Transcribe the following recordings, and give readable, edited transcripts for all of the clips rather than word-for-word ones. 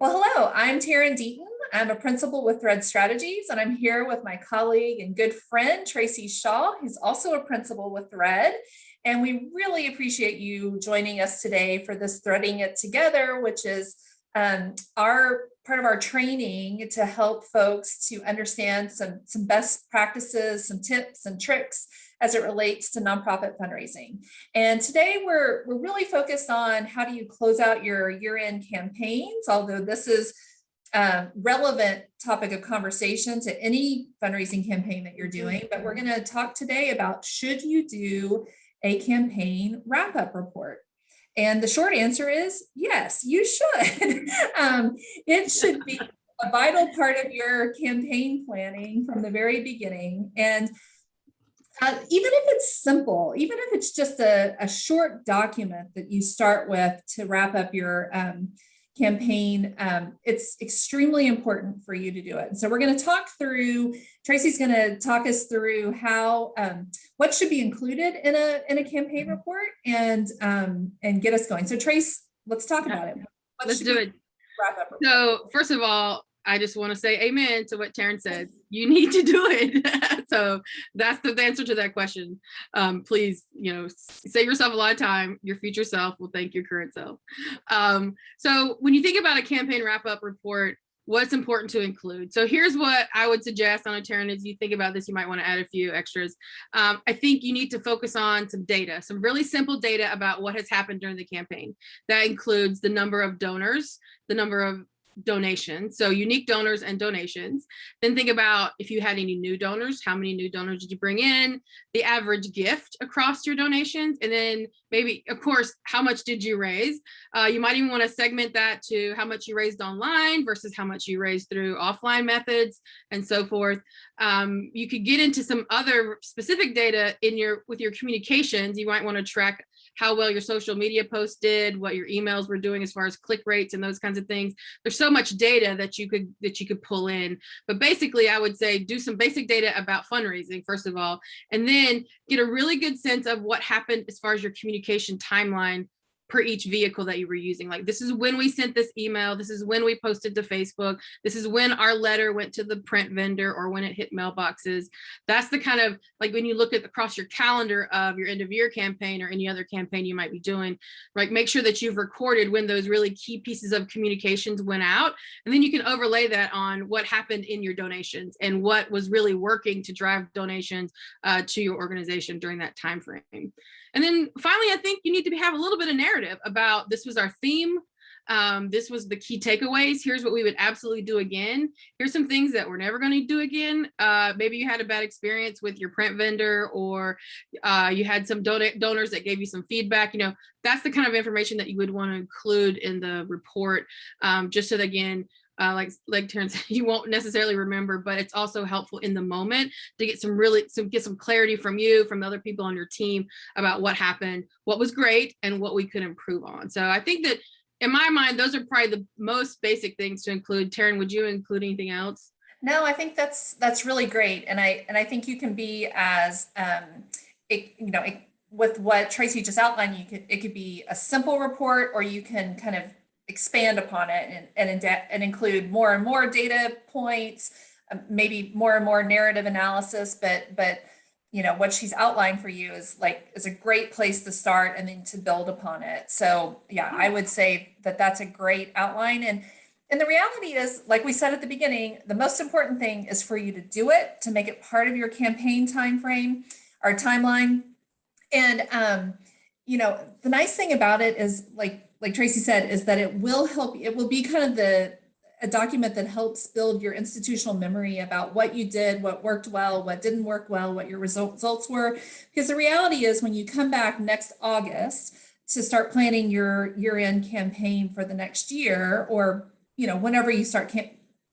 Well, hello, I'm Taryn Deaton. I'm a principal with Thread Strategies, and I'm here with my colleague and good friend, Tracy Shaw, who's also a principal with Thread. And we really appreciate you joining us today for this Threading It Together, which is our part of our training to help folks to understand some best practices, some tips and tricks as it relates to nonprofit fundraising. And today we're really focused on how do you close out your year-end campaigns, although this is a relevant topic of conversation to any fundraising campaign that you're doing. But we're going to talk today about, should you do a campaign wrap-up report? And the short answer is yes, you should. It should be a vital part of your campaign planning from the very beginning. And even if it's simple, even if it's just a short document that you start with to wrap up your campaign, it's extremely important for you to do it. And so we're going to talk through, Tracy's going to talk us through how, what should be included in a campaign report and get us going. So Trace, let's talk about it. Let's do it. Wrap up report? So first of all, I just want to say amen to what Taryn said. You need to do it. So that's the answer to that question. Please, save yourself a lot of time. Your future self will thank your current self. So when you think about a campaign wrap-up report, what's important to include? So here's what I would suggest on a Taryn. As you think about this, you might want to add a few extras. I think you need to focus on some data, some really simple data about what has happened during the campaign. That includes the number of donors, the number of donations, so unique donors and donations. Then think about if you had any new donors, how many new donors did you bring in, the average gift across your donations, and then maybe, of course, how much did you raise? You might even want to segment that to how much you raised online versus how much you raised through offline methods and so forth. You could get into some other specific data with your communications. You might want to track how well your social media posts did, what your emails were doing as far as click rates and those kinds of things. There's so much data that you could pull in. But basically, I would say do some basic data about fundraising, first of all, and then get a really good sense of what happened as far as your communication timeline per each vehicle that you were using. Like, this is when we sent this email, this is when we posted to Facebook, this is when our letter went to the print vendor or when it hit mailboxes. That's the kind of, like, when you look at across your calendar of your end of year campaign or any other campaign you might be doing, right, make sure that you've recorded when those really key pieces of communications went out, and then you can overlay that on what happened in your donations and what was really working to drive donations to your organization during that time frame. And then finally, I think you need to have a little bit of narrative about, this was our theme. This was the key takeaways. Here's what we would absolutely do again. Here's some things that we're never going to do again. Maybe you had a bad experience with your print vendor, or you had some donors that gave you some feedback. That's the kind of information that you would want to include in the report, just so that, again, like Taryn said, you won't necessarily remember, but it's also helpful in the moment to get some clarity from you, from the other people on your team about what happened, what was great, and what we could improve on. So I think that, in my mind, those are probably the most basic things to include. Taryn, would you include anything else? No, I think that's really great, and I think you can be as with what Tracy just outlined. It could be a simple report, or you can kind of expand upon it and include more and more data points, maybe more and more narrative analysis. But what she's outlined for you is a great place to start, and then to build upon it. So yeah, I would say that that's a great outline. And the reality is, like we said at the beginning, the most important thing is for you to do it, to make it part of your campaign time frame or timeline. And the nice thing about it is, like Tracy said, is that it will help. It will be kind of a document that helps build your institutional memory about what you did, what worked well, what didn't work well, what your results were. Because the reality is, when you come back next August to start planning your year-end campaign for the next year, or whenever you start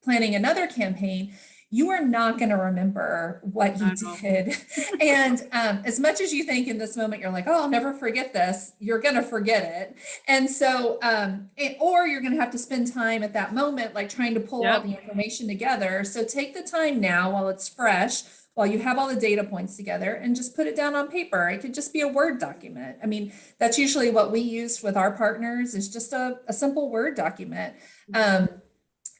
planning another campaign, you are not going to remember what you did. And as much as you think in this moment, you're like, oh, I'll never forget this, you're going to forget it. And so, or you're going to have to spend time at that moment, like trying to pull all the information together. So take the time now while it's fresh, while you have all the data points together, and just put it down on paper. It could just be a Word document. I mean, that's usually what we use with our partners, is just a simple Word document.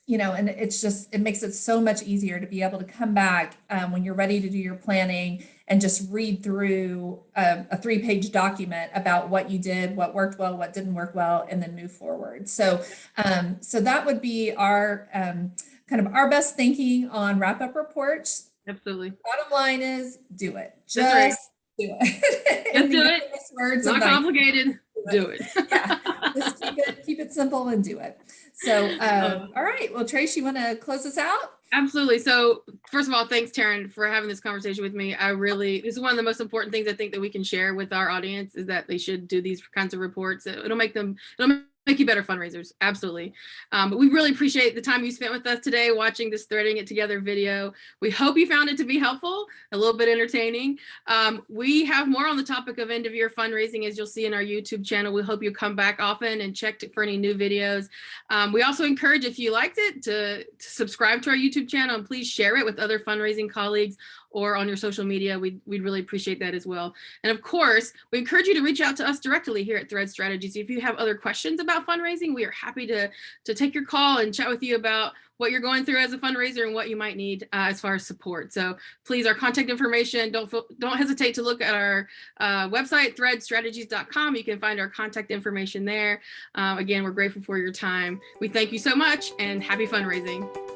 and it makes it so much easier to be able to come back when you're ready to do your planning and just read through a 3-page document about what you did, what worked well, what didn't work well, and then move forward. So that would be our kind of our best thinking on wrap-up reports. Absolutely. Bottom line is do it. That's right. Just do it. Just do it. Words Not of Nike. complicated. Do it. Yeah, just keep it simple and do it. So, all right. Well, Trace, you want to close us out? Absolutely. So first of all, thanks, Taryn, for having this conversation with me. This is one of the most important things I think that we can share with our audience, is that they should do these kinds of reports. It'll make you better fundraisers. Absolutely. But we really appreciate the time you spent with us today watching this Threading It Together video. We hope you found it to be helpful, a little bit entertaining. We have more on the topic of end of year fundraising, as you'll see in our YouTube channel. We hope you come back often and check for any new videos. We also encourage, if you liked it, to subscribe to our YouTube channel, and please share it with other fundraising colleagues or on your social media. We'd really appreciate that as well. And of course, we encourage you to reach out to us directly here at Thread Strategies. If you have other questions about fundraising, we are happy to take your call and chat with you about what you're going through as a fundraiser and what you might need as far as support. So please, our contact information, don't hesitate to look at our website, threadstrategies.com. You can find our contact information there. Again, we're grateful for your time. We thank you so much, and happy fundraising.